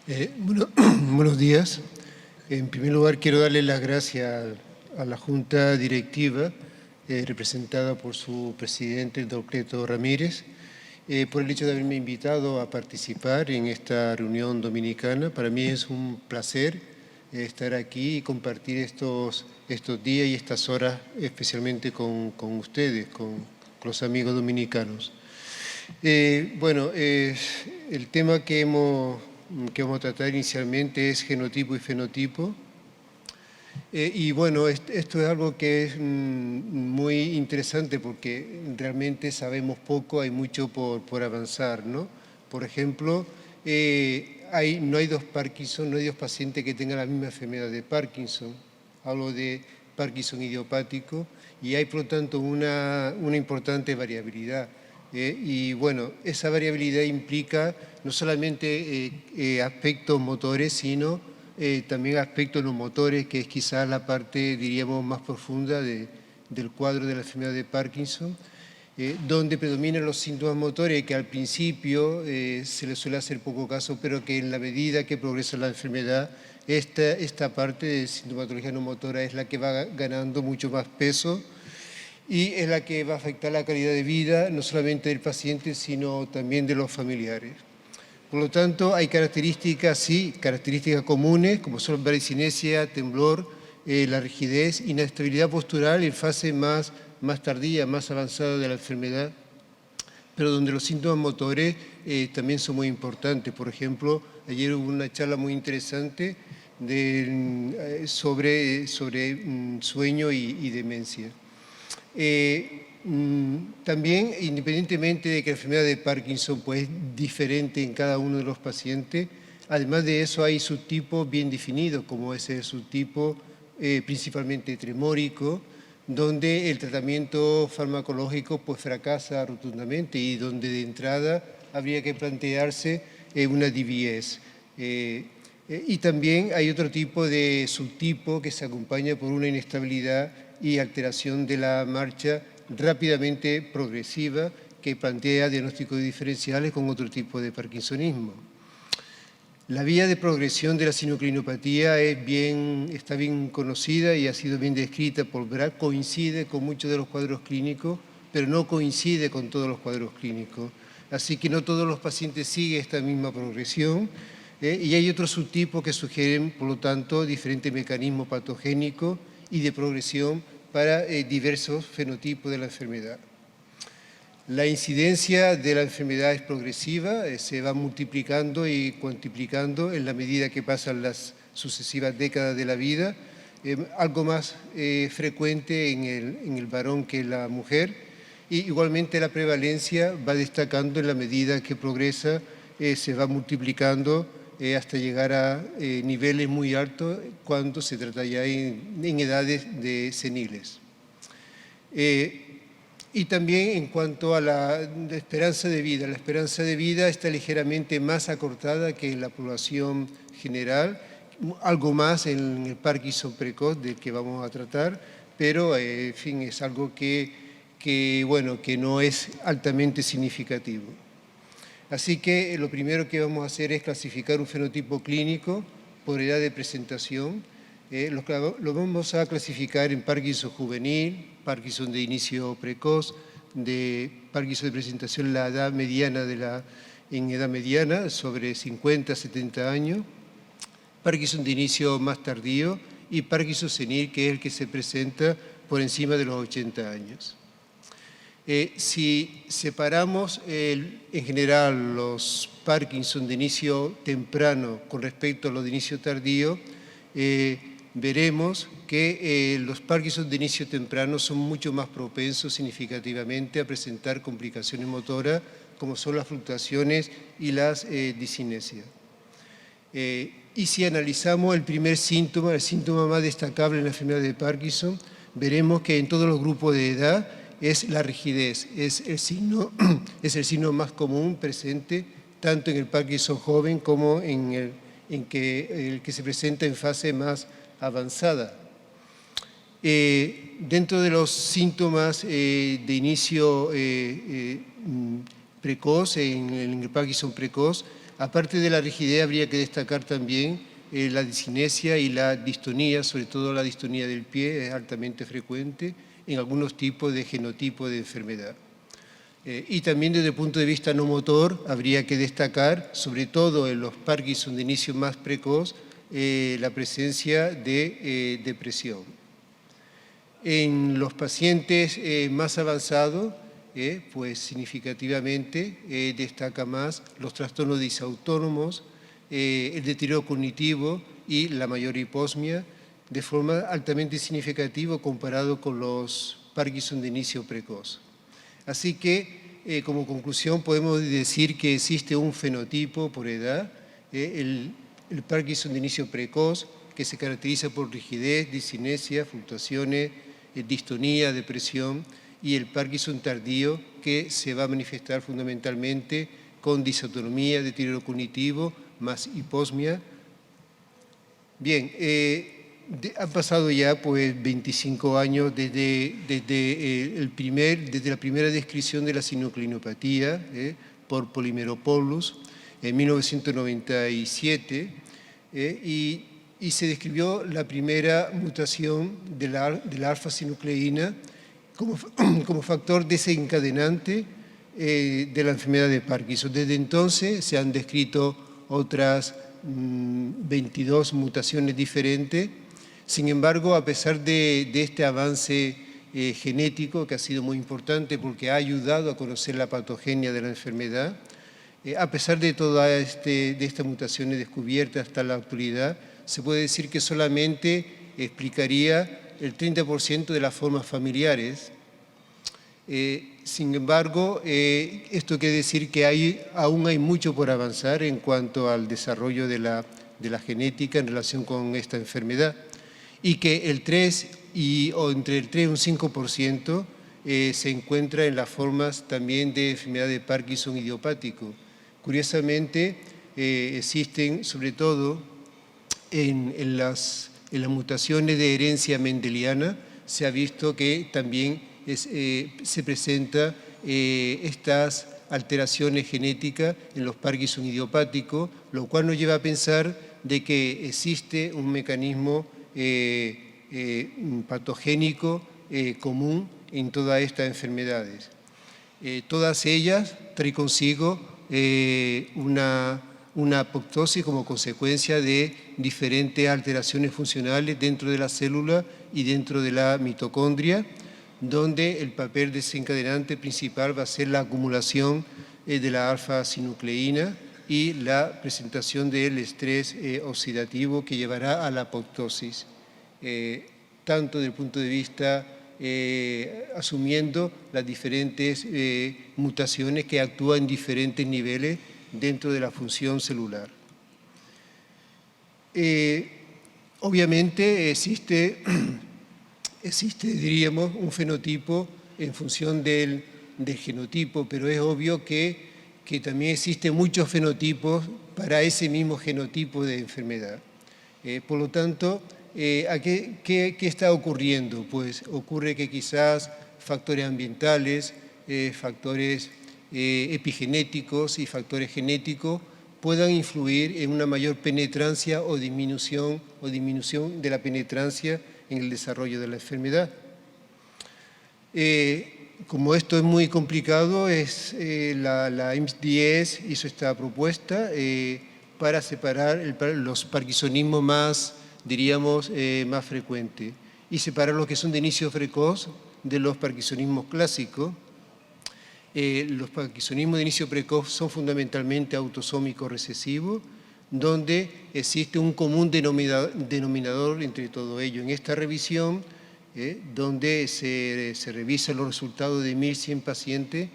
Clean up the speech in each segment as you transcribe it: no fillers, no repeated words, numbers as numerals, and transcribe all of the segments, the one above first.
Buenos días. En primer lugar, quiero darle las gracias a la Junta Directiva, representada por su presidente, el doctor Cleto Ramírez, por el hecho de haberme invitado a participar en esta reunión dominicana. Para mí es un placer estar aquí y compartir estos días y estas horas, especialmente con ustedes, con los amigos dominicanos. El tema que vamos a tratar inicialmente es genotipo y fenotipo. Esto es algo que es muy interesante porque realmente sabemos poco, hay mucho por avanzar, ¿no? Por ejemplo, no hay dos Parkinson, no hay dos pacientes que tengan la misma enfermedad de Parkinson. Hablo de Parkinson idiopático y hay, por lo tanto, una importante variabilidad. Esa variabilidad implica no solamente aspectos motores, sino también aspectos no motores, que es quizás la parte, diríamos, más profunda del cuadro de la enfermedad de Parkinson, donde predominan los síntomas motores, que al principio se les suele hacer poco caso, pero que en la medida que progresa la enfermedad, esta parte de sintomatología no motora es la que va ganando mucho más peso y es la que va a afectar la calidad de vida, no solamente del paciente, sino también de los familiares. Por lo tanto, hay características comunes, como son varicinesia, temblor, la rigidez, inestabilidad postural en fase más tardía, más avanzada de la enfermedad, pero donde los síntomas motores también son muy importantes. Por ejemplo, ayer hubo una charla muy interesante sobre sueño y demencia. También, independientemente de que la enfermedad de Parkinson pues, es diferente en cada uno de los pacientes, además de eso hay subtipos bien definidos, como es el subtipo principalmente tremórico, donde el tratamiento farmacológico pues, fracasa rotundamente y donde de entrada habría que plantearse una DBS. Y también hay otro tipo de subtipo que se acompaña por una inestabilidad y alteración de la marcha rápidamente progresiva que plantea diagnósticos diferenciales con otro tipo de parkinsonismo. La vía de progresión de la sinoclinopatía está bien conocida y ha sido bien descrita por Brad, coincide con muchos de los cuadros clínicos, pero no coincide con todos los cuadros clínicos. Así que no todos los pacientes siguen esta misma progresión y hay otros subtipos que sugieren, por lo tanto, diferentes mecanismos patogénicos y de progresión para diversos fenotipos de la enfermedad. La incidencia de la enfermedad es progresiva, se va multiplicando y cuantiplicando en la medida que pasan las sucesivas décadas de la vida, algo más frecuente en el varón que en la mujer, y igualmente la prevalencia va destacando en la medida que progresa, se va multiplicando hasta llegar a niveles muy altos cuando se trata ya en edades seniles. Y también en cuanto a la esperanza de vida está ligeramente más acortada que en la población general, algo más en el Parkinson precoz del que vamos a tratar, pero en fin, es algo que no es altamente significativo. Así que lo primero que vamos a hacer es clasificar un fenotipo clínico por edad de presentación. Lo vamos a clasificar en Parkinson juvenil, Parkinson de inicio precoz, de Parkinson de presentación en la edad mediana, en edad mediana, sobre 50 a 70 años, Parkinson de inicio más tardío y Parkinson senil, que es el que se presenta por encima de los 80 años. Si separamos en general los Parkinson de inicio temprano con respecto a los de inicio tardío, veremos que los Parkinson de inicio temprano son mucho más propensos significativamente a presentar complicaciones motoras como son las fluctuaciones y las discinesias. Y si analizamos el primer síntoma, el síntoma más destacable en la enfermedad de Parkinson, veremos que en todos los grupos de edad es la rigidez, es el signo más común presente tanto en el Parkinson joven como en el que se presenta en fase más avanzada. Dentro de los síntomas de inicio precoz, en el Parkinson precoz, Aparte de la rigidez, habría que destacar también la discinesia y la distonía, sobre todo la distonía del pie, es altamente frecuente en algunos tipos de genotipo de enfermedad. Y también desde el punto de vista no motor, habría que destacar, sobre todo en los Parkinson de inicio más precoz, la presencia de depresión. En los pacientes más avanzados, pues significativamente destaca más los trastornos disautónomos, el deterioro cognitivo y la mayor hiposmia, de forma altamente significativa comparado con los Parkinson de inicio precoz. Así que, como conclusión, podemos decir que existe un fenotipo por edad, el Parkinson de inicio precoz, que se caracteriza por rigidez, discinesia, fluctuaciones, distonía, depresión, y el Parkinson tardío, que se va a manifestar fundamentalmente con disautonomía, deterioro cognitivo, más hiposmia. Bien, han pasado ya pues 25 años desde la primera descripción de la sinucleinopatía por Polymeropoulos en 1997 y se describió la primera mutación de la alfa-sinucleína como factor desencadenante de la enfermedad de Parkinson. Desde entonces se han descrito otras 22 mutaciones diferentes. Sin embargo, a pesar de este avance genético, que ha sido muy importante porque ha ayudado a conocer la patogenia de la enfermedad, a pesar de todas estas mutaciones descubiertas hasta la actualidad, se puede decir que solamente explicaría el 30% de las formas familiares. Sin embargo, esto quiere decir que aún hay mucho por avanzar en cuanto al desarrollo de la genética en relación con esta enfermedad y que el 3 o entre el 3 y un 5% se encuentra en las formas también de enfermedad de Parkinson idiopático. Curiosamente, existen sobre todo en las mutaciones de herencia mendeliana, se ha visto que también se presentan estas alteraciones genéticas en los Parkinson idiopáticos, lo cual nos lleva a pensar de que existe un mecanismo patogénico común en todas estas enfermedades. Todas ellas traen consigo una apoptosis como consecuencia de diferentes alteraciones funcionales dentro de la célula y dentro de la mitocondria, donde el papel desencadenante principal va a ser la acumulación de la alfa-sinucleína y la presentación del estrés oxidativo que llevará a la apoptosis, tanto desde el punto de vista asumiendo las diferentes mutaciones que actúan en diferentes niveles dentro de la función celular. Obviamente existe, diríamos, un fenotipo en función del genotipo, pero es obvio que también existen muchos fenotipos para ese mismo genotipo de enfermedad. Por lo tanto, ¿qué está ocurriendo? Pues ocurre que quizás factores ambientales, factores epigenéticos y factores genéticos puedan influir en una mayor penetrancia o disminución de la penetrancia en el desarrollo de la enfermedad. Como esto es muy complicado, la IMSS-10 hizo esta propuesta para separar los parkinsonismos más, diríamos, más frecuentes y separar los que son de inicio precoz de los parkinsonismos clásicos. Los parkinsonismos de inicio precoz son fundamentalmente autosómicos recesivos, donde existe un común denominador entre todo ello. En esta revisión, donde se revisan los resultados de 1.100 pacientes,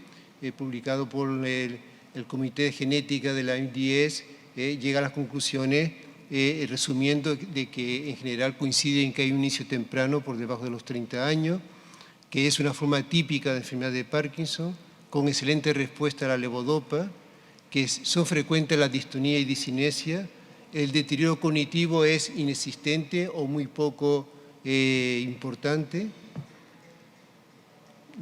publicado por el Comité de Genética de la IMDS, llega a las conclusiones, resumiendo de que en general coincide en que hay un inicio temprano por debajo de los 30 años, que es una forma típica de enfermedad de Parkinson, con excelente respuesta a la levodopa, que son frecuentes la distonía y discinesia, el deterioro cognitivo es inexistente o muy poco importante.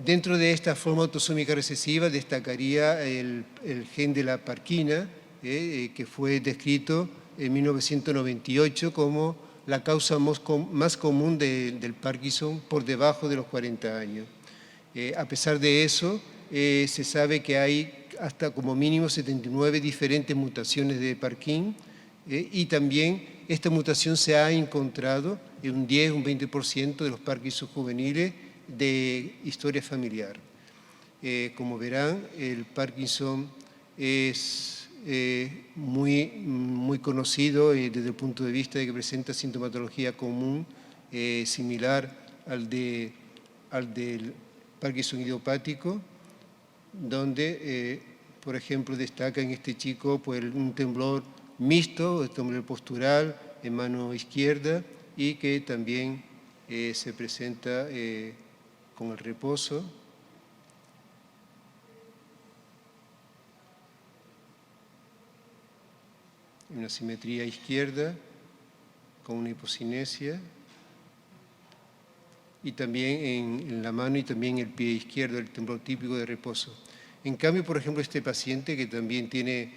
Dentro de esta forma autosómica recesiva destacaría el gen de la parquina, que fue descrito en 1998 como la causa más común del Parkinson por debajo de los 40 años. A pesar de eso, se sabe que hay hasta como mínimo 79 diferentes mutaciones de Parkinson y también esta mutación se ha encontrado en un 10, un 20% de los Parkinson juveniles de historia familiar. Como verán, el Parkinson es muy conocido desde el punto de vista de que presenta sintomatología común similar al del Parkinson idiopático, donde, por ejemplo, destaca en este chico pues, un temblor mixto, el temblor postural en mano izquierda y que también se presenta con el reposo. Una simetría izquierda con una hipocinesia y también en la mano y también el pie izquierdo, el temblor típico de reposo. En cambio, por ejemplo, este paciente que también tiene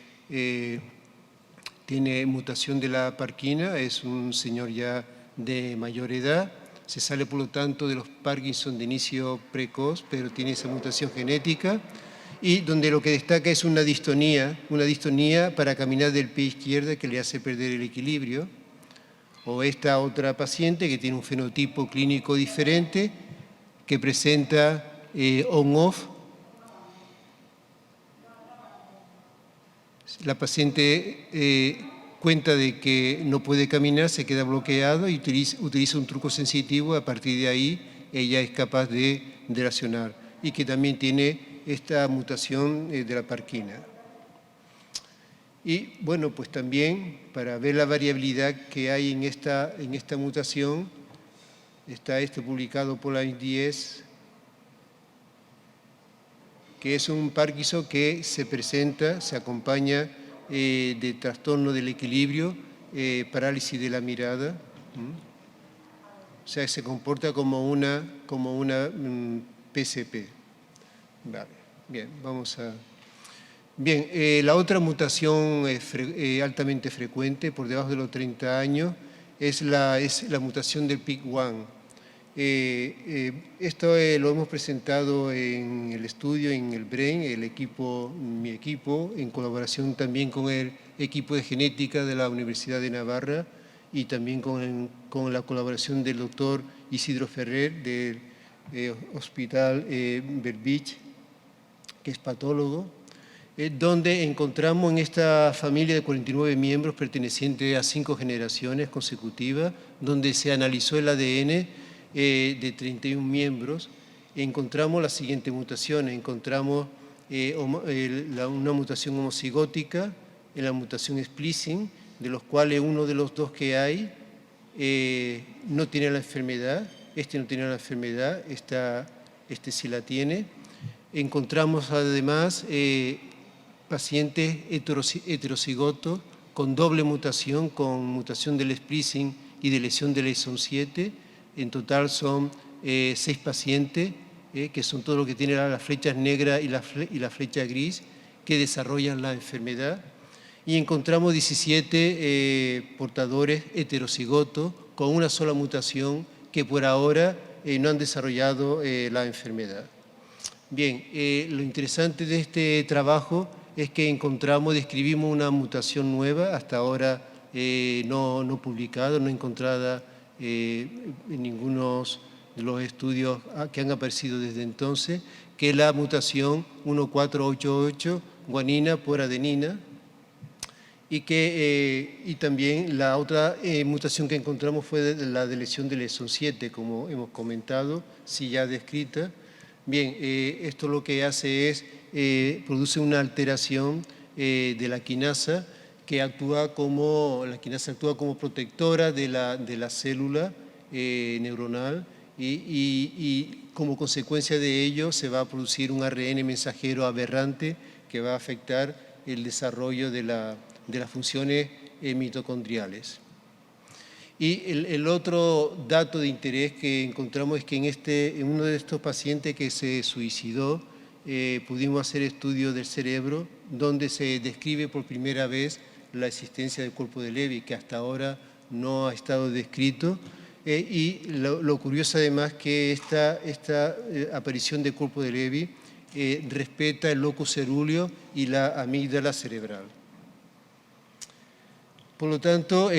mutación de la parquina, es un señor ya de mayor edad, se sale por lo tanto de los Parkinson de inicio precoz, pero tiene esa mutación genética y donde lo que destaca es una distonía para caminar del pie izquierdo que le hace perder el equilibrio. O esta otra paciente que tiene un fenotipo clínico diferente, que presenta on-off. La paciente cuenta de que no puede caminar, se queda bloqueado y utiliza un truco sensitivo. A partir de ahí, ella es capaz de reaccionar y que también tiene esta mutación de la parquina. Y bueno, pues también para ver la variabilidad que hay en esta mutación, está publicado por la IDS, que es un Parkinson que se presenta, se acompaña de trastorno del equilibrio, parálisis de la mirada. O sea, se comporta como una PSP. Vale, bien, vamos a... Bien, la otra mutación altamente frecuente por debajo de los 30 años es la mutación del PIK1. Esto lo hemos presentado en el estudio, en el BRAIN, mi equipo, en colaboración también con el equipo de genética de la Universidad de Navarra y también con la colaboración del doctor Isidro Ferrer del Hospital Berbich, que es patólogo, donde encontramos en esta familia de 49 miembros pertenecientes a 5 generaciones consecutivas, donde se analizó el ADN de 31 miembros, encontramos las siguientes mutaciones. Encontramos una mutación homocigótica, en la mutación splicing, de los cuales uno de los dos que hay no tiene la enfermedad, este no tiene la enfermedad, este sí la tiene. Encontramos además pacientes heterocigotos con doble mutación, con mutación del splicing y de lesión del exón 7. En total son 6 pacientes, que son todos los que tienen las flechas negras y la flecha gris, que desarrollan la enfermedad. Y encontramos 17 portadores heterocigotos con una sola mutación que por ahora no han desarrollado la enfermedad. Bien, lo interesante de este trabajo es que describimos una mutación nueva, hasta ahora no publicada, no encontrada en ninguno de los estudios que han aparecido desde entonces, que es la mutación 1488, guanina por adenina, y también la otra mutación que encontramos fue la de lesión del exón 7, como hemos comentado, sí ya descrita. Bien, esto lo que hace es, produce una alteración de la quinasa, que actúa como protectora de la célula neuronal y como consecuencia de ello se va a producir un ARN mensajero aberrante que va a afectar el desarrollo de las funciones mitocondriales. Y el otro dato de interés que encontramos es que en uno de estos pacientes que se suicidó pudimos hacer estudios del cerebro donde se describe por primera vez la existencia del cuerpo de Levi, que hasta ahora no ha estado descrito. Y lo curioso además que esta aparición del cuerpo de Levi respeta el locus cerúleo y la amígdala cerebral. Por lo tanto,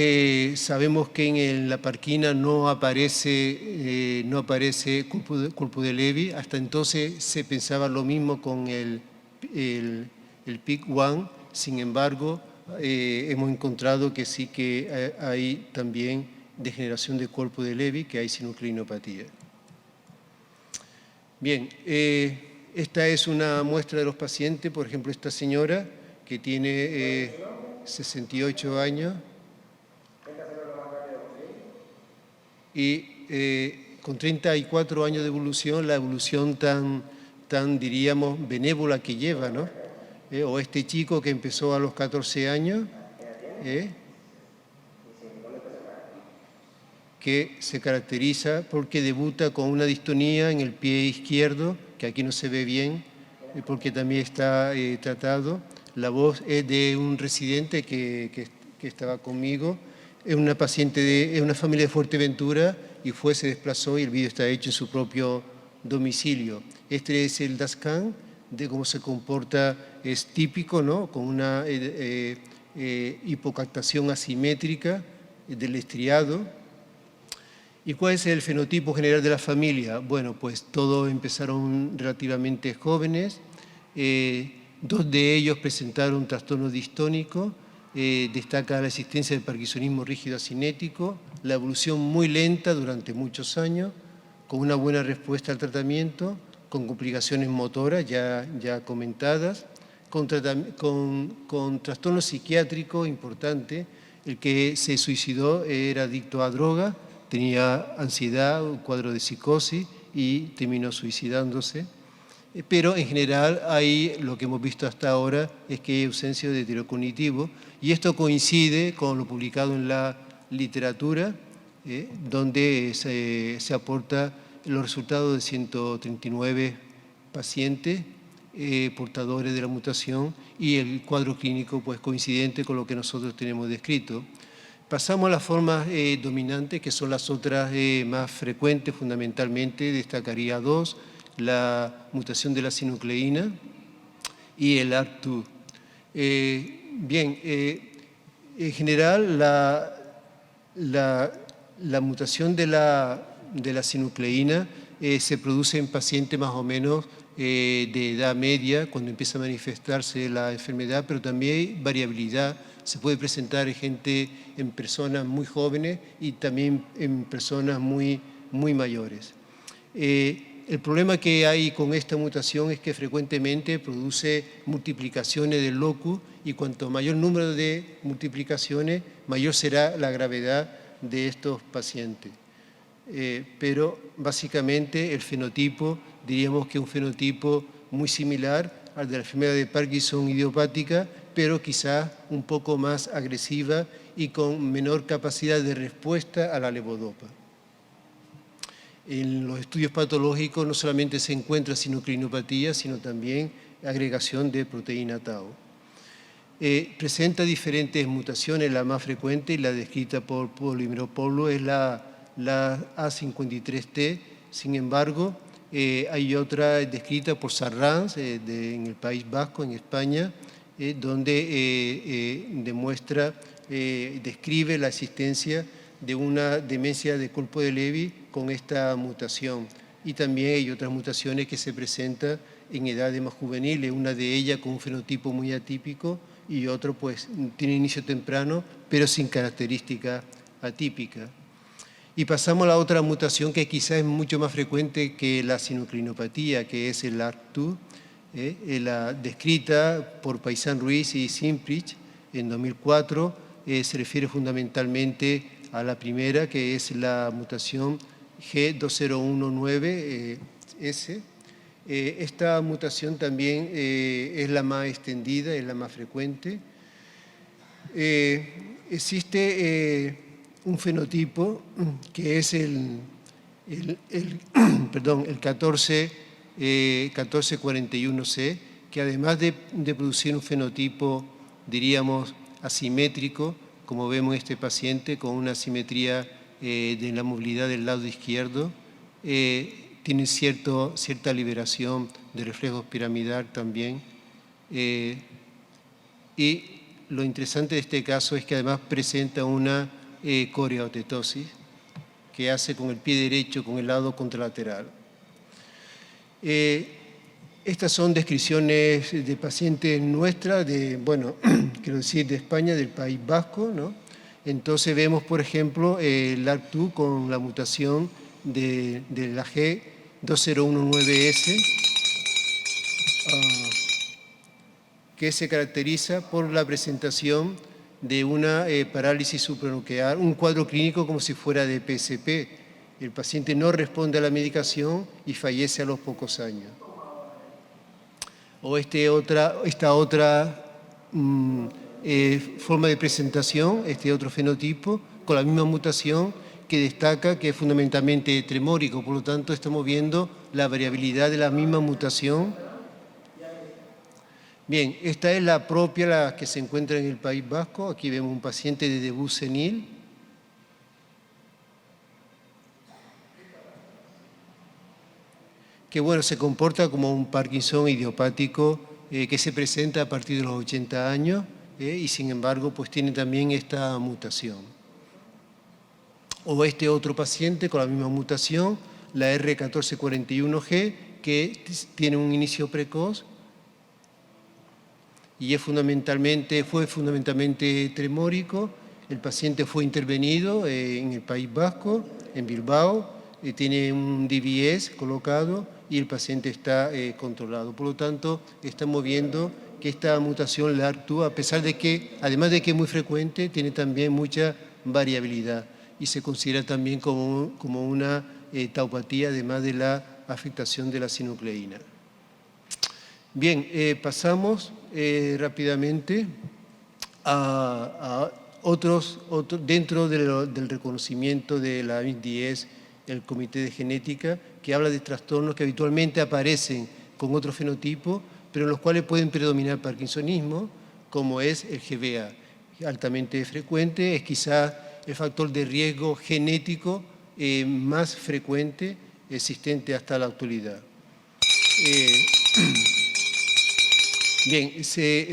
sabemos que en la parquina no aparece cuerpo de Levi. Hasta entonces se pensaba lo mismo con el PIC1. Sin embargo, hemos encontrado que sí que hay también degeneración del cuerpo de Levi, que hay sinucleinopatía. Bien, esta es una muestra de los pacientes. Por ejemplo, esta señora que tiene 68 años y con 34 años de evolución, la evolución tan diríamos, benévola que lleva, ¿no? O este chico que empezó a los 14 años, que se caracteriza porque debuta con una distonía en el pie izquierdo, que aquí no se ve bien, porque también está tratado. La voz es de un residente que estaba conmigo, es una paciente es una familia de Fuerteventura y se desplazó y el vídeo está hecho en su propio domicilio. Este es el DASCAN, de cómo se comporta, es típico, ¿no? Con una hipocaptación asimétrica del estriado. ¿Y cuál es el fenotipo general de la familia? Bueno, pues todos empezaron relativamente jóvenes. Dos de ellos presentaron trastorno distónico. Destaca la existencia del parkinsonismo rígido asinético, la evolución muy lenta durante muchos años, con una buena respuesta al tratamiento, con complicaciones motoras ya comentadas, con trastorno psiquiátrico importante. El que se suicidó era adicto a droga, tenía ansiedad, un cuadro de psicosis y terminó suicidándose. Pero en general ahí lo que hemos visto hasta ahora es que hay ausencia de deterioro cognitivo y esto coincide con lo publicado en la literatura, donde se aporta los resultados de 139 pacientes portadores de la mutación y el cuadro clínico pues coincidente con lo que nosotros tenemos descrito. Pasamos a las formas dominantes, que son las otras más frecuentes, fundamentalmente destacaría dos: la mutación de la sinucleína y el ART2. Bien, en general la mutación de la sinucleína se produce en pacientes más o menos de edad media, cuando empieza a manifestarse la enfermedad, pero también hay variabilidad. Se puede presentar en personas muy jóvenes y también en personas muy mayores. El problema que hay con esta mutación es que frecuentemente produce multiplicaciones del locus y cuanto mayor número de multiplicaciones, mayor será la gravedad de estos pacientes. Pero básicamente el fenotipo, diríamos que es un fenotipo muy similar al de la enfermedad de Parkinson idiopática, pero quizás un poco más agresiva y con menor capacidad de respuesta a la levodopa. En los estudios patológicos no solamente se encuentra sinucleinopatía, sino también agregación de proteína tau. Presenta diferentes mutaciones, la más frecuente y la descrita por Polimeropoulos es la A53T. Sin embargo, hay otra descrita por Sarrans en el País Vasco, en España, donde describe la existencia de una demencia de cuerpo de Levi con esta mutación. Y también hay otras mutaciones que se presentan en edades más juveniles, una de ellas con un fenotipo muy atípico y otro pues tiene inicio temprano, pero sin característica atípica. Y pasamos a la otra mutación que quizás es mucho más frecuente que la sinucleinopatía, que es el ART2, la descrita por Paisán Ruiz y Simprich en 2004, se refiere fundamentalmente a la primera, que es la mutación G2019S. Esta mutación también es la más extendida, es la más frecuente. Existe un fenotipo que es el 14 1441C, que además de producir un fenotipo, diríamos, asimétrico, como vemos en este paciente, con una asimetría de la movilidad del lado izquierdo, tiene cierta liberación de reflejos piramidal también. Y lo interesante de este caso es que además presenta una coreotetosis que hace con el pie derecho, con el lado contralateral. Estas son descripciones de pacientes nuestras, quiero decir, de España, del País Vasco, ¿no? Entonces vemos, por ejemplo, el LARC2 con la mutación de la G2019S, que se caracteriza por la presentación de una parálisis supranuclear, un cuadro clínico como si fuera de PSP. El paciente no responde a la medicación y fallece a los pocos años. O esta otra forma de presentación, este otro fenotipo, con la misma mutación, que destaca que es fundamentalmente tremórico. Por lo tanto, estamos viendo la variabilidad de la misma mutación. Bien, esta es la propia, la que se encuentra en el País Vasco. Aquí vemos un paciente de debut senil. Que bueno, se comporta como un Parkinson idiopático que se presenta a partir de los 80 años y sin embargo pues tiene también esta mutación. O este otro paciente con la misma mutación, la R1441G, que tiene un inicio precoz y fue fundamentalmente tremórico. El paciente fue intervenido en el País Vasco, en Bilbao, tiene un DBS colocado y el paciente está controlado. Por lo tanto, estamos viendo que esta mutación LARC2, a pesar de que, además de que es muy frecuente, tiene también mucha variabilidad y se considera también como una taupatía, además de la afectación de la sinucleína. Bien, pasamos rápidamente a otros dentro del reconocimiento de la INS-10, el Comité de Genética, que habla de trastornos que habitualmente aparecen con otro fenotipo, pero en los cuales pueden predominar parkinsonismo, como es el GBA. Altamente frecuente, es quizás el factor de riesgo genético más frecuente existente hasta la actualidad. Bien,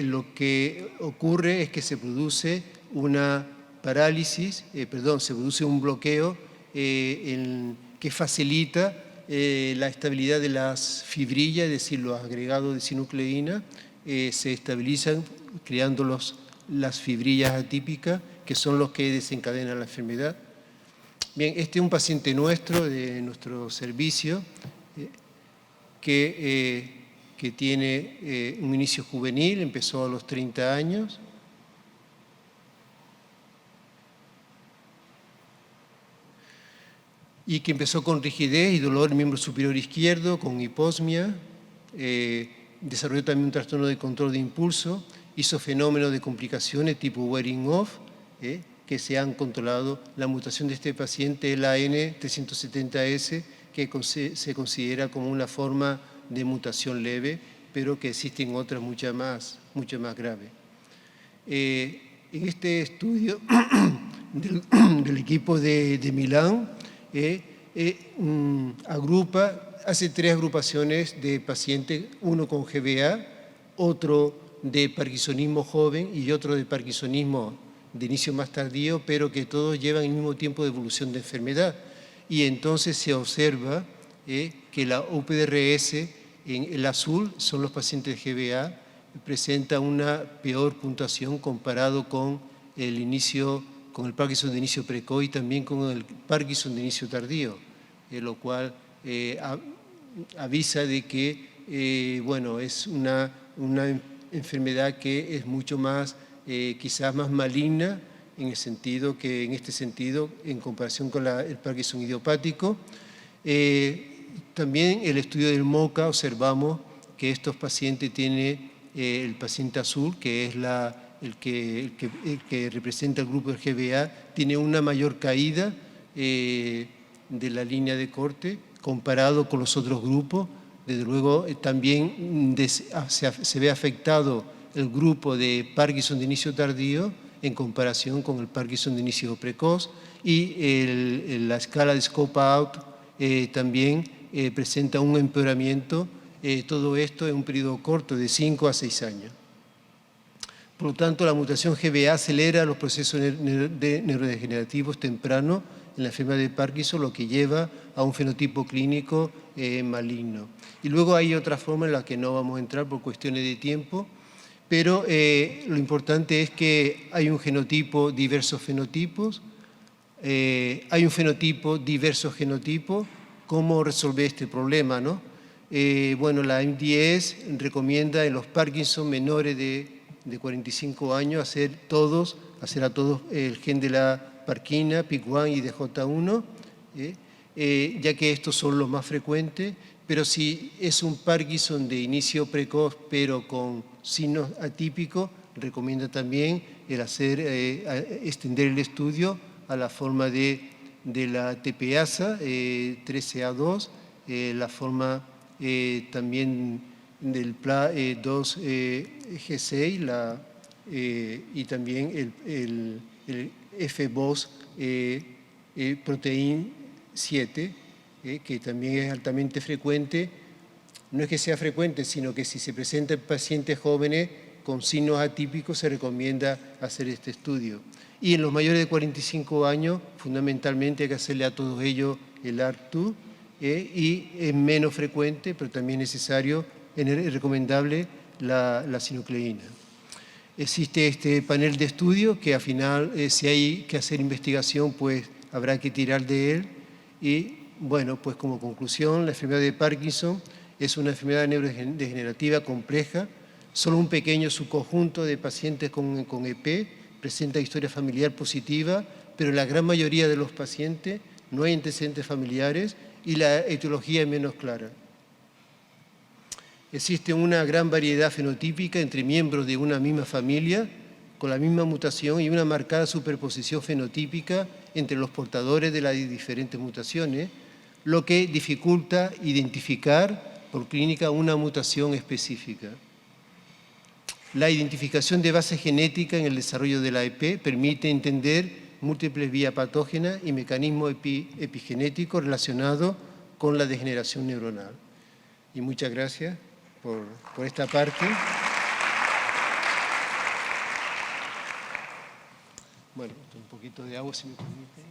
lo que ocurre es que se produce una parálisis, se produce un bloqueo que facilita la estabilidad de las fibrillas, es decir, los agregados de sinucleína, se estabilizan creando las fibrillas atípicas, que son los que desencadenan la enfermedad. Bien, este es un paciente nuestro, de nuestro servicio, que tiene un inicio juvenil, empezó a los 30 años. Y que empezó con rigidez y dolor en el miembro superior izquierdo, con hiposmia, desarrolló también un trastorno de control de impulso, hizo fenómenos de complicaciones tipo wearing off, que se han controlado. La mutación de este paciente es la N370S, que se considera como una forma de mutación leve, pero que existen otras mucho más graves. En este estudio del equipo de Milán, hace 3 agrupaciones de pacientes, uno con GBA, otro de parkinsonismo joven y otro de parkinsonismo de inicio más tardío, pero que todos llevan el mismo tiempo de evolución de enfermedad. Y entonces se observa que la UPDRS en el azul son los pacientes de GBA, presenta una peor puntuación comparado con el Parkinson de inicio precoz y también con el Parkinson de inicio tardío, lo cual avisa de que es una enfermedad que es mucho más, quizás más maligna en este sentido, en comparación con el Parkinson idiopático. También el estudio del MOCA observamos que estos pacientes tienen el paciente azul, que es el que representa el grupo del GBA, tiene una mayor caída de la línea de corte comparado con los otros grupos Desde luego, también se ve afectado el grupo de Parkinson de inicio tardío en comparación con el Parkinson de inicio precoz, y la escala de Scope Out también presenta un empeoramiento, todo esto en un periodo corto de 5 a 6 años. Por lo tanto, la mutación GBA acelera los procesos neurodegenerativos tempranos en la enfermedad de Parkinson, lo que lleva a un fenotipo clínico maligno. Y luego hay otra forma en la que no vamos a entrar por cuestiones de tiempo, pero lo importante es que hay un genotipo, diversos fenotipos, hay un fenotipo, diversos genotipos. ¿Cómo resolver este problema, no? Bueno, la MDS recomienda en los Parkinson menores de 45 años hacer a todos el gen de la parquina, PIC1 y DJ1, ya que estos son los más frecuentes, pero si es un Parkinson de inicio precoz pero con signos atípicos, recomienda también el extender el estudio a la forma de la TPasa 13A2, la forma también del PLA2G6 y también el FBOS proteín 7, que también es altamente frecuente. No es que sea frecuente, sino que si se presenta en pacientes jóvenes con signos atípicos se recomienda hacer este estudio. Y en los mayores de 45 años, fundamentalmente hay que hacerle a todos ellos el ARC2, y es menos frecuente, pero también necesario, es recomendable la sinucleína. Existe este panel de estudio que al final, si hay que hacer investigación, pues habrá que tirar de él. Y bueno, pues como conclusión, la enfermedad de Parkinson es una enfermedad neurodegenerativa compleja. Solo un pequeño subconjunto de pacientes con EP presenta historia familiar positiva, pero en la gran mayoría de los pacientes no hay antecedentes familiares y la etiología es menos clara. Existe una gran variedad fenotípica entre miembros de una misma familia con la misma mutación y una marcada superposición fenotípica entre los portadores de las diferentes mutaciones, lo que dificulta identificar por clínica una mutación específica. La identificación de base genética en el desarrollo de la EP permite entender múltiples vías patógenas y mecanismos epigenéticos relacionados con la degeneración neuronal. Y muchas gracias por esta parte. Bueno, un poquito de agua, si me permite.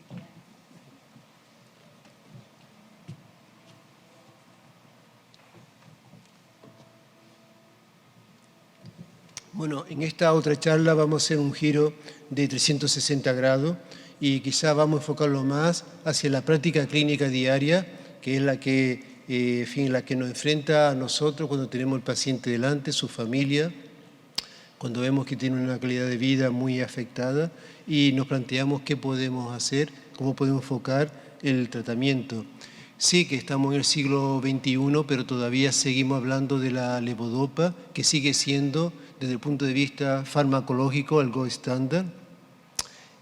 Bueno, en esta otra charla vamos a hacer un giro de 360 grados y quizá vamos a enfocarlo más hacia la práctica clínica diaria, que es la que la que nos enfrenta a nosotros cuando tenemos el paciente delante, su familia, cuando vemos que tiene una calidad de vida muy afectada y nos planteamos qué podemos hacer, cómo podemos enfocar el tratamiento. Sí que estamos en el siglo XXI, pero todavía seguimos hablando de la levodopa, que sigue siendo, desde el punto de vista farmacológico, el gold standard,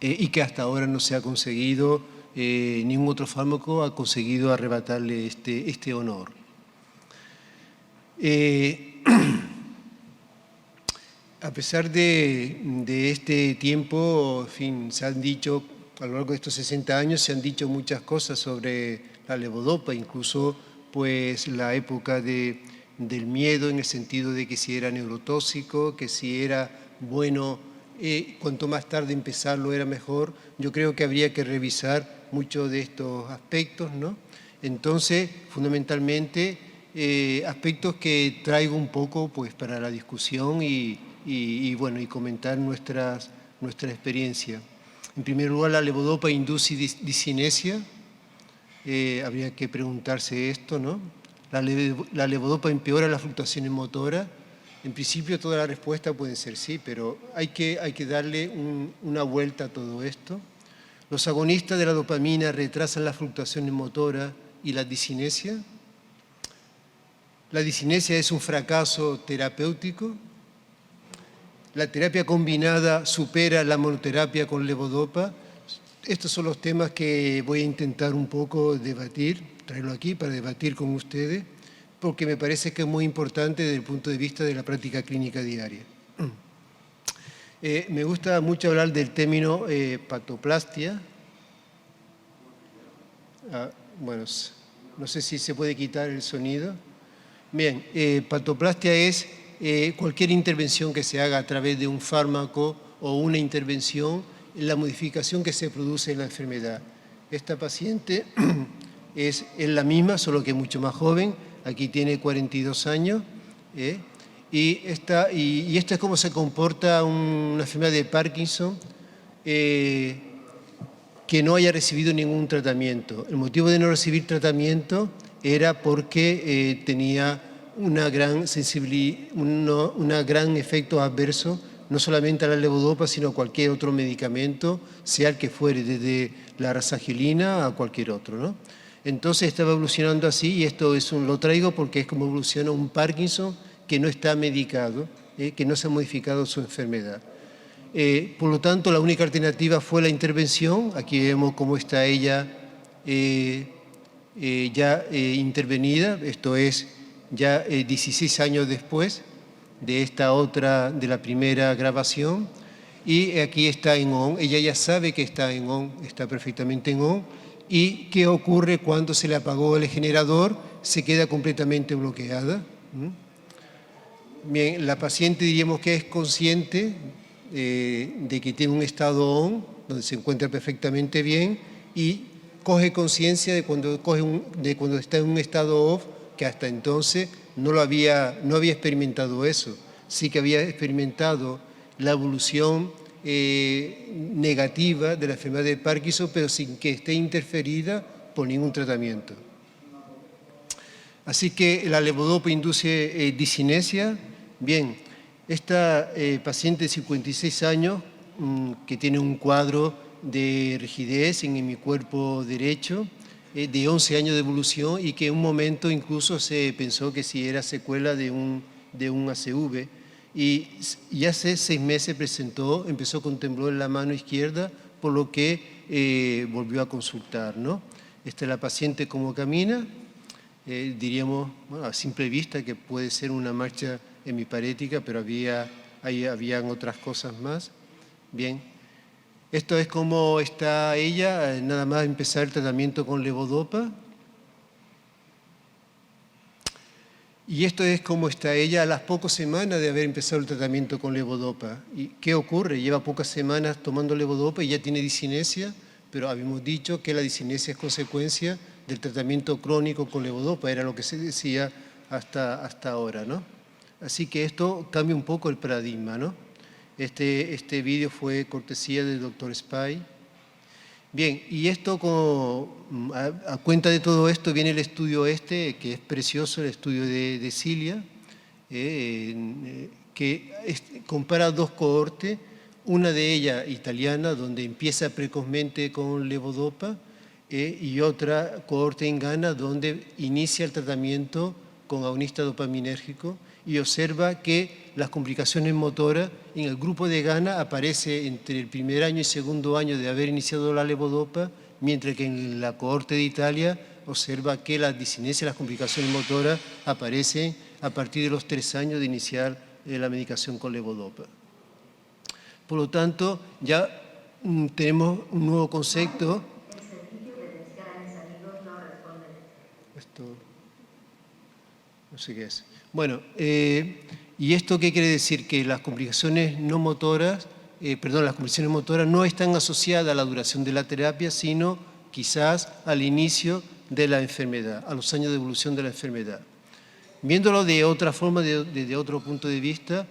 y que hasta ahora no se ha conseguido, ningún otro fármaco ha conseguido arrebatarle este honor. A pesar de este tiempo, en fin, se han dicho, a lo largo de estos 60 años, se han dicho muchas cosas sobre la levodopa, incluso pues la época del miedo, en el sentido de que si era neurotóxico, que si era bueno, cuanto más tarde empezarlo era mejor. Yo creo que habría que revisar muchos de estos aspectos, ¿no? Entonces, fundamentalmente, aspectos que traigo un poco pues, para la discusión y comentar nuestra experiencia. En primer lugar, la levodopa induce discinesia. Habría que preguntarse esto, ¿no? La levodopa empeora las fluctuaciones motoras. En principio toda la respuesta puede ser sí, pero hay que darle una vuelta a todo esto. Los agonistas de la dopamina retrasan las fluctuaciones motoras y la discinesia. La discinesia es un fracaso terapéutico. La terapia combinada supera la monoterapia con levodopa. Estos son los temas que voy a intentar un poco debatir, traerlo aquí para debatir con ustedes, porque me parece que es muy importante desde el punto de vista de la práctica clínica diaria. Me gusta mucho hablar del término patoplastia. Bueno, no sé si se puede quitar el sonido. Bien, patoplastia es cualquier intervención que se haga a través de un fármaco o una intervención en la modificación que se produce en la enfermedad. Esta paciente es la misma, solo que mucho más joven. Aquí tiene 42 años. Y esta es cómo se comporta una enfermedad de Parkinson que no haya recibido ningún tratamiento. El motivo de no recibir tratamiento era porque tenía una gran efecto adverso, no solamente a la levodopa, sino a cualquier otro medicamento, sea el que fuere, desde la rasagelina a cualquier otro, ¿no? Entonces estaba evolucionando así, y esto lo traigo porque es como evoluciona un Parkinson que no está medicado, que no se ha modificado su enfermedad. Por lo tanto, la única alternativa fue la intervención. Aquí vemos cómo está ella ya intervenida, esto es ya 16 años después de de la primera grabación. Y aquí está en ON, ella ya sabe que está en ON, está perfectamente en ON. ¿Y qué ocurre cuando se le apagó el generador? Se queda completamente bloqueada. Bien, la paciente diríamos que es consciente de que tiene un estado ON, donde se encuentra perfectamente bien, y coge conciencia de cuando está en un estado OFF, que hasta entonces no había experimentado eso. Sí que había experimentado la evolución negativa de la enfermedad de Parkinson, pero sin que esté interferida por ningún tratamiento. Así que la levodopa induce discinesia. Bien, esta paciente de 56 años que tiene un cuadro de rigidez en el hemiscuerpo derecho, de 11 años de evolución, y que en un momento incluso se pensó que si era secuela de un ACV. Y hace 6 meses empezó con temblor en la mano izquierda, por lo que volvió a consultar, ¿no? Esta es la paciente como camina. Diríamos, bueno, a simple vista que puede ser una marcha hemiparética, pero habían otras cosas más. Bien, esto es cómo está ella, nada más empezar el tratamiento con levodopa. Y esto es cómo está ella a las pocas semanas de haber empezado el tratamiento con levodopa. ¿Y qué ocurre? Lleva pocas semanas tomando levodopa y ya tiene discinesia, pero habíamos dicho que la discinesia es consecuencia del tratamiento crónico con levodopa, era lo que se decía hasta ahora, ¿no? Así que esto cambia un poco el paradigma, ¿no? Este vídeo fue cortesía del Dr. Spy. Bien, y esto a cuenta de todo esto viene el estudio que es precioso, el estudio de Cilia, que compara 2 cohortes, una de ellas italiana, donde empieza precozmente con levodopa, y otra cohorte en Ghana, donde inicia el tratamiento con agonista dopaminérgico, y observa que las complicaciones motoras en el grupo de Ghana aparece entre el primer año y segundo año de haber iniciado la levodopa, mientras que en la cohorte de Italia observa que las discinesias y las complicaciones motoras aparecen a partir de los 3 años de iniciar la medicación con levodopa. Por lo tanto, ya tenemos un nuevo concepto. Esto no sé qué es. Bueno, ¿y esto qué quiere decir? Que las complicaciones motoras no están asociadas a la duración de la terapia, sino quizás al inicio de la enfermedad, a los años de evolución de la enfermedad. Viéndolo de otra forma, desde otro punto de vista,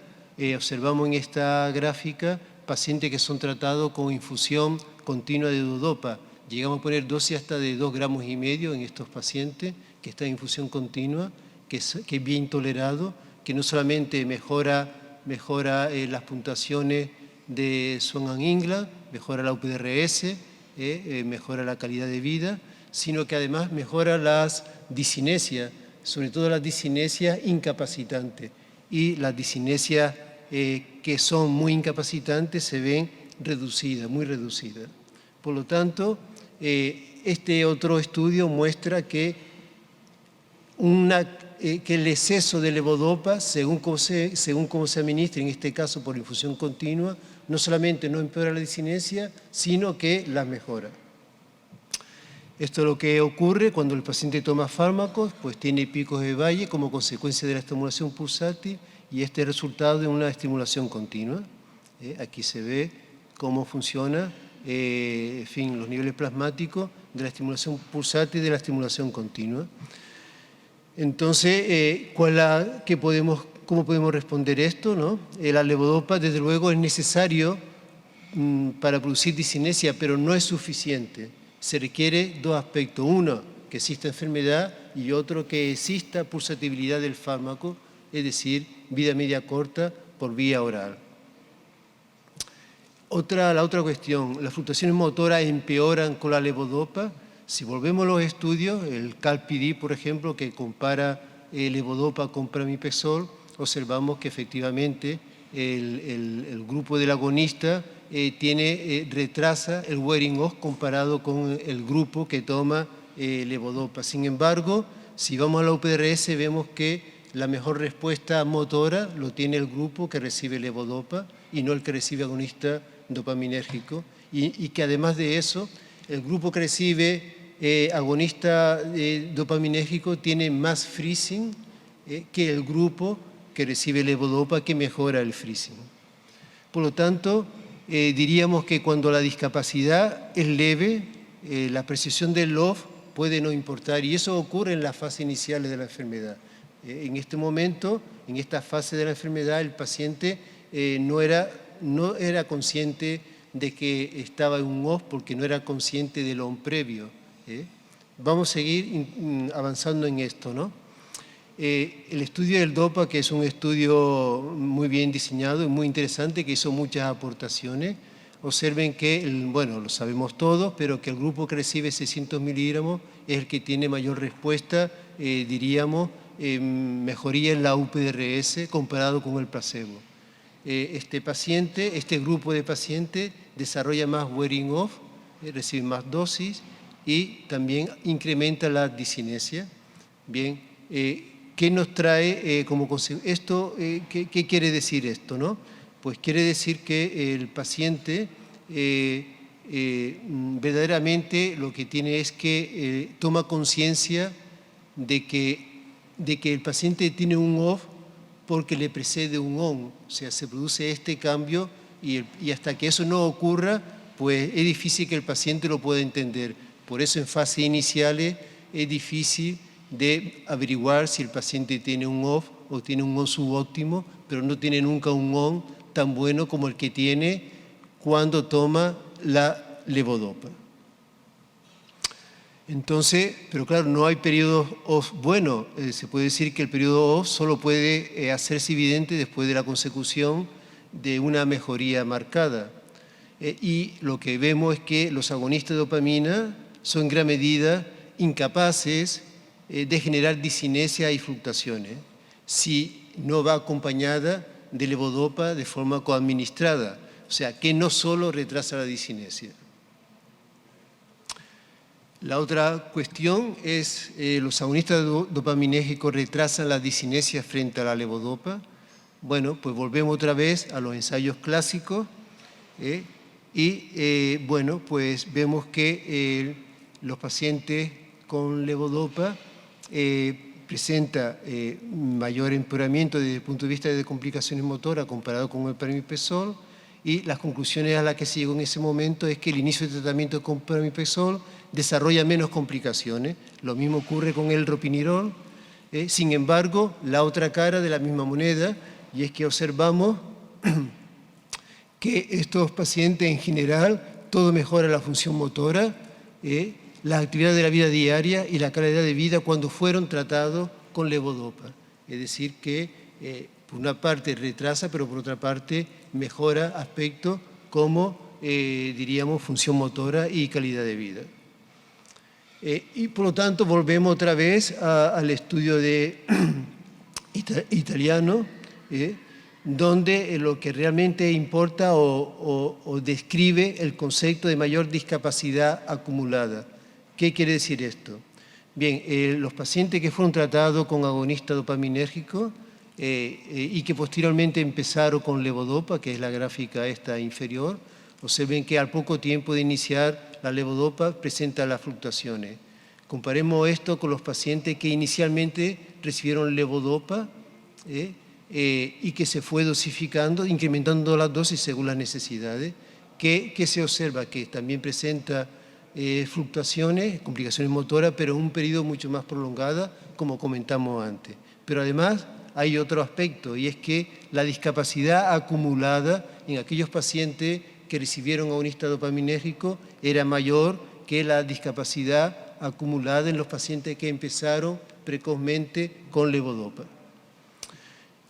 observamos en esta gráfica pacientes que son tratados con infusión continua de levodopa. Llegamos a poner dosis hasta de 2,5 gramos en estos pacientes que están en infusión continua, que es bien tolerado, que no solamente mejora las puntuaciones de Swan-England, mejora la UPDRS, mejora la calidad de vida, sino que además mejora las discinesias, sobre todo las discinesias incapacitantes. Y las discinesias que son muy incapacitantes se ven reducidas, muy reducidas. Por lo tanto, este otro estudio muestra que que el exceso de levodopa, según cómo se administre, en este caso por infusión continua, no solamente no empeora la disinesia, sino que la mejora. Esto es lo que ocurre cuando el paciente toma fármacos, pues tiene picos de valle como consecuencia de la estimulación pulsátil, y este es el resultado de una estimulación continua. Aquí se ve cómo funciona en fin, los niveles plasmáticos de la estimulación pulsátil y de la estimulación continua. Entonces, ¿cómo podemos responder esto, no? La levodopa, desde luego, es necesario para producir disinesia, pero no es suficiente. Se requiere dos aspectos. Uno, que exista enfermedad, y otro, que exista pulsatibilidad del fármaco, es decir, vida media corta por vía oral. La otra cuestión, las fluctuaciones motoras empeoran con la levodopa. Si volvemos a los estudios, el CalPD, por ejemplo, que compara levodopa con pramipexol, observamos que efectivamente el grupo del agonista retrasa el wearing off comparado con el grupo que toma levodopa. Sin embargo, si vamos a la UPDRS, vemos que la mejor respuesta motora lo tiene el grupo que recibe levodopa y no el que recibe agonista dopaminérgico, y que además de eso, el grupo que recibe agonista dopaminérgico tiene más freezing que el grupo que recibe levodopa, que mejora el freezing. Por lo tanto, diríamos que cuando la discapacidad es leve, la precisión del LOF puede no importar, y eso ocurre en las fases iniciales de la enfermedad. En este momento, en esta fase de la enfermedad, el paciente no era consciente de que estaba en un OFF porque no era consciente del ON previo. Vamos a seguir avanzando en esto, ¿no? El estudio del DOPA, que es un estudio muy bien diseñado y muy interesante, que hizo muchas aportaciones. Observen que, bueno, lo sabemos todos, pero que el grupo que recibe 600 miligramos es el que tiene mayor respuesta, diríamos, mejoría en la UPDRS comparado con el placebo. Este grupo de pacientes desarrolla más wearing off, recibe más dosis y también incrementa la disinesia. Bien, ¿qué nos trae como consecuencia? Esto, ¿qué quiere decir esto, no? Pues quiere decir que el paciente verdaderamente lo que tiene es que toma conciencia de que el paciente tiene un off porque le precede un on, o sea, se produce este cambio y hasta que eso no ocurra, pues es difícil que el paciente lo pueda entender. Por eso en fases iniciales es difícil de averiguar si el paciente tiene un off o tiene un on subóptimo, pero no tiene nunca un on tan bueno como el que tiene cuando toma la levodopa. Entonces, pero claro, no hay periodos off buenos. Se puede decir que el periodo off solo puede hacerse evidente después de la consecución de una mejoría marcada. Y lo que vemos es que los agonistas de dopamina son en gran medida incapaces de generar disinesia y fluctuaciones si no va acompañada de levodopa de forma coadministrada, o sea, que no solo retrasa la disinesia. La otra cuestión es los agonistas dopaminérgicos retrasan la disinesia frente a la levodopa. Bueno, pues volvemos otra vez a los ensayos clásicos y bueno, pues vemos que los pacientes con levodopa presenta mayor empeoramiento desde el punto de vista de complicaciones motoras comparado con el pramipexol, y las conclusiones a las que se llegó en ese momento es que el inicio de tratamiento con pramipexol desarrolla menos complicaciones. Lo mismo ocurre con el ropinirol. Sin embargo, la otra cara de la misma moneda, y es que observamos que estos pacientes en general, todo mejora la función motora, las actividades de la vida diaria y la calidad de vida cuando fueron tratados con levodopa. Es decir, que por una parte retrasa, pero por otra parte mejora aspectos como, diríamos, función motora y calidad de vida. Y por lo tanto volvemos otra vez al estudio italiano, donde lo que realmente importa o describe el concepto de mayor discapacidad acumulada. ¿Qué quiere decir esto? Bien, los pacientes que fueron tratados con agonista dopaminérgico y que posteriormente empezaron con levodopa, que es la gráfica esta inferior, observen que al poco tiempo de iniciar la levodopa presenta las fluctuaciones. Comparemos esto con los pacientes que inicialmente recibieron levodopa y que se fue dosificando, incrementando las dosis según las necesidades, que se observa que también presenta fluctuaciones, complicaciones motoras, pero en un periodo mucho más prolongado, como comentamos antes. Pero además hay otro aspecto, y es que la discapacidad acumulada en aquellos pacientes que recibieron agonista dopaminérgico era mayor que la discapacidad acumulada en los pacientes que empezaron precozmente con levodopa.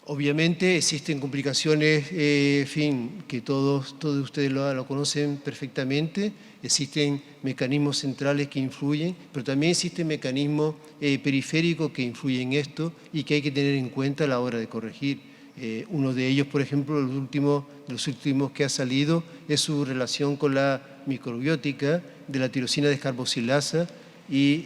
Obviamente existen complicaciones, que todos ustedes lo conocen perfectamente, existen mecanismos centrales que influyen, pero también existen mecanismos periféricos que influyen en esto y que hay que tener en cuenta a la hora de corregir. Uno de ellos, por ejemplo, los últimos que ha salido, es su relación con la microbiótica de la tirosina descarboxilasa y,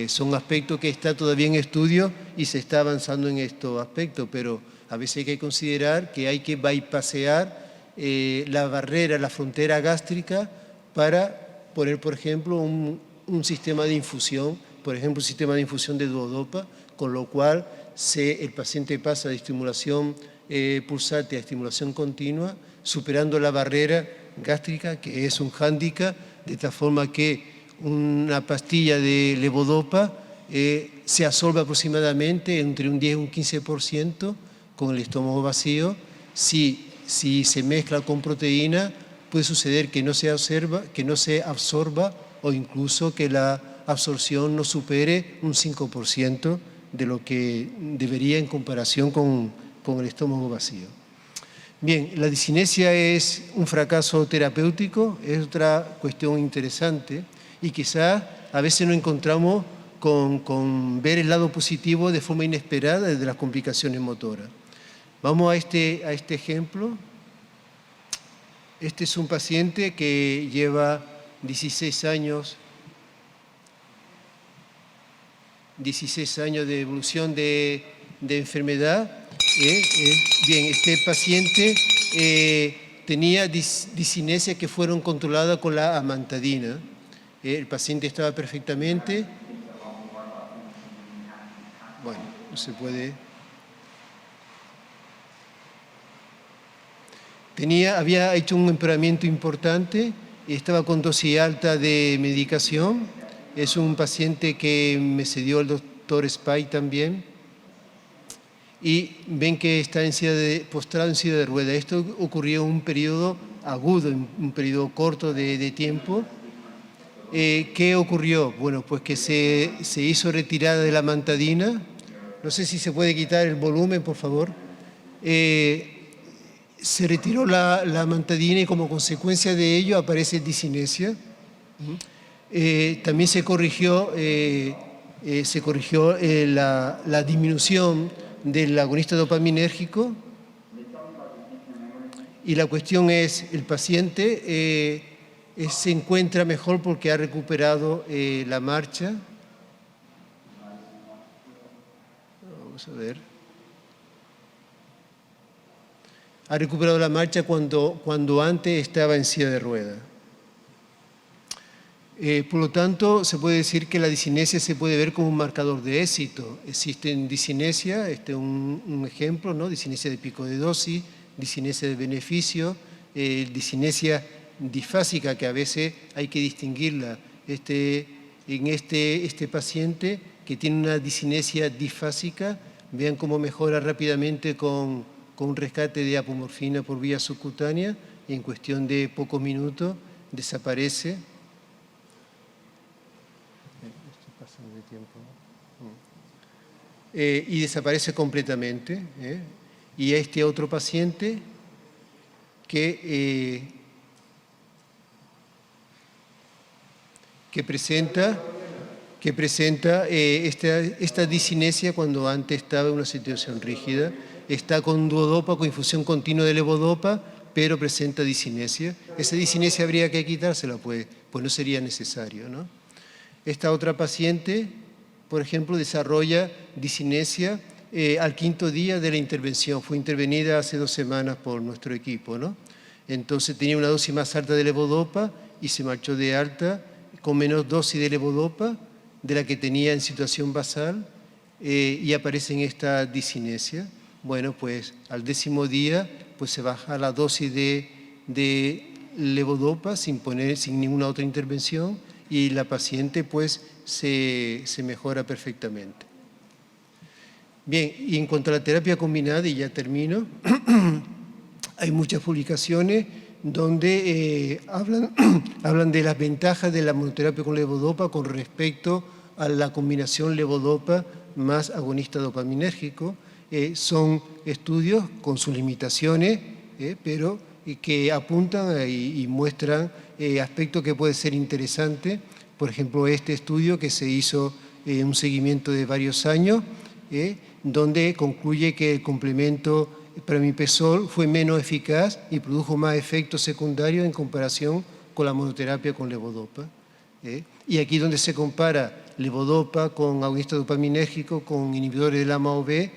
son aspectos que está todavía en estudio y se está avanzando en estos aspectos, pero a veces hay que considerar que hay que bypassear la barrera, la frontera gástrica para poner, por ejemplo, un sistema de infusión, por ejemplo, un sistema de infusión de duodopa, con lo cual el paciente pasa de estimulación pulsante a estimulación continua, superando la barrera gástrica, que es un hándicap, de tal forma que una pastilla de levodopa se absorbe aproximadamente entre un 10 y un 15% con el estómago vacío. Si se mezcla con proteína, puede suceder que no se absorba o incluso que la absorción no supere un 5% de lo que debería en comparación con el estómago vacío. Bien, la disinesia es un fracaso terapéutico, es otra cuestión interesante y quizás a veces nos encontramos con ver el lado positivo de forma inesperada de las complicaciones motoras. Vamos a este ejemplo. Este es un paciente que lleva 16 años de evolución de enfermedad. Bien, este paciente tenía disinesias que fueron controladas con la amantadina. El paciente estaba perfectamente. Bueno, no se puede. Había hecho un empeoramiento importante, estaba con dosis alta de medicación. Es un paciente que me cedió el doctor Spy también. Y ven que está postrado en silla de ruedas. Esto ocurrió en un periodo agudo, en un periodo corto de tiempo. ¿Qué ocurrió? Bueno, pues que se hizo retirada de la amantadina. No sé si se puede quitar el volumen, por favor. Se retiró la amantadina y como consecuencia de ello aparece disinesia. También se corrigió la disminución del agonista dopaminérgico y la cuestión es, el paciente se encuentra mejor porque ha recuperado la marcha. Vamos a ver. Ha recuperado la marcha cuando antes estaba en silla de ruedas. Por lo tanto, se puede decir que la disinesia se puede ver como un marcador de éxito. Existen disinesia, este es un ejemplo, ¿no? Disinesia de pico de dosis, disinesia de beneficio, disinesia difásica, que a veces hay que distinguirla. En este paciente que tiene una disinesia difásica, vean cómo mejora rápidamente con un rescate de apomorfina por vía subcutánea y en cuestión de pocos minutos desaparece. Y desaparece completamente. Y este otro paciente que presenta esta disinesia cuando antes estaba en una situación rígida, está con duodopa, con infusión continua de levodopa, pero presenta disinesia. Esa disinesia habría que quitársela, pues no sería necesario, ¿no? Esta otra paciente, por ejemplo, desarrolla disinesia al 5.º día de la intervención. Fue intervenida hace 2 semanas por nuestro equipo, ¿no? Entonces tenía una dosis más alta de levodopa y se marchó de alta con menos dosis de levodopa de la que tenía en situación basal y aparece en esta disinesia. Bueno, pues al 10.º día pues se baja la dosis de levodopa sin ninguna otra intervención y la paciente pues se mejora perfectamente. Bien, y en cuanto a la terapia combinada, y ya termino, hay muchas publicaciones donde hablan de las ventajas de la monoterapia con levodopa con respecto a la combinación levodopa más agonista dopaminérgico. Son estudios con sus limitaciones, pero que apuntan y muestran aspectos que pueden ser interesantes. Por ejemplo, este estudio que se hizo un seguimiento de varios años, donde concluye que el complemento pramiprazol fue menos eficaz y produjo más efectos secundarios en comparación con la monoterapia con levodopa. Y aquí donde se compara levodopa con agonista dopaminérgico con inhibidores del AMA-OB,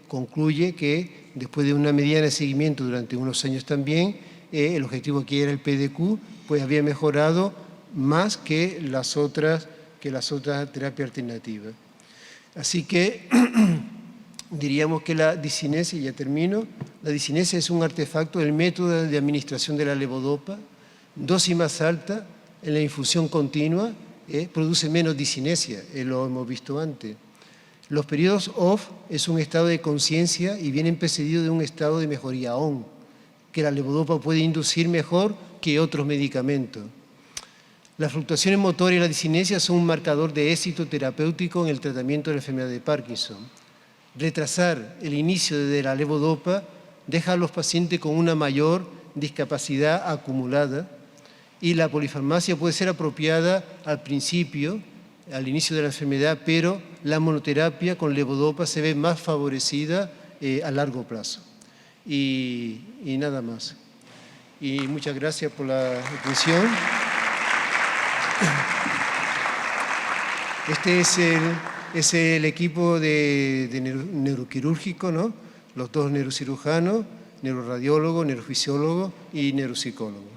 concluye que después de una mediana de seguimiento durante unos años también, el objetivo aquí era el PDQ, pues había mejorado más que las otras terapias alternativas. Así que diríamos que la disinesia, ya termino, la disinesia es un artefacto del método de administración de la levodopa, dosis más alta en la infusión continua, produce menos disinesia, lo hemos visto antes. Los periodos off es un estado de conciencia y vienen precedidos de un estado de mejoría on, que la levodopa puede inducir mejor que otros medicamentos. Las fluctuaciones motoras y la disinesia son un marcador de éxito terapéutico en el tratamiento de la enfermedad de Parkinson. Retrasar el inicio de la levodopa deja a los pacientes con una mayor discapacidad acumulada y la polifarmacia puede ser apropiada al principio, al inicio de la enfermedad, pero la monoterapia con levodopa se ve más favorecida a largo plazo. Y nada más. Y muchas gracias por la atención. Este es el equipo de neuroquirúrgico, ¿no? Los 2 neurocirujanos, neuroradiólogos, neurofisiólogos y neuropsicólogos.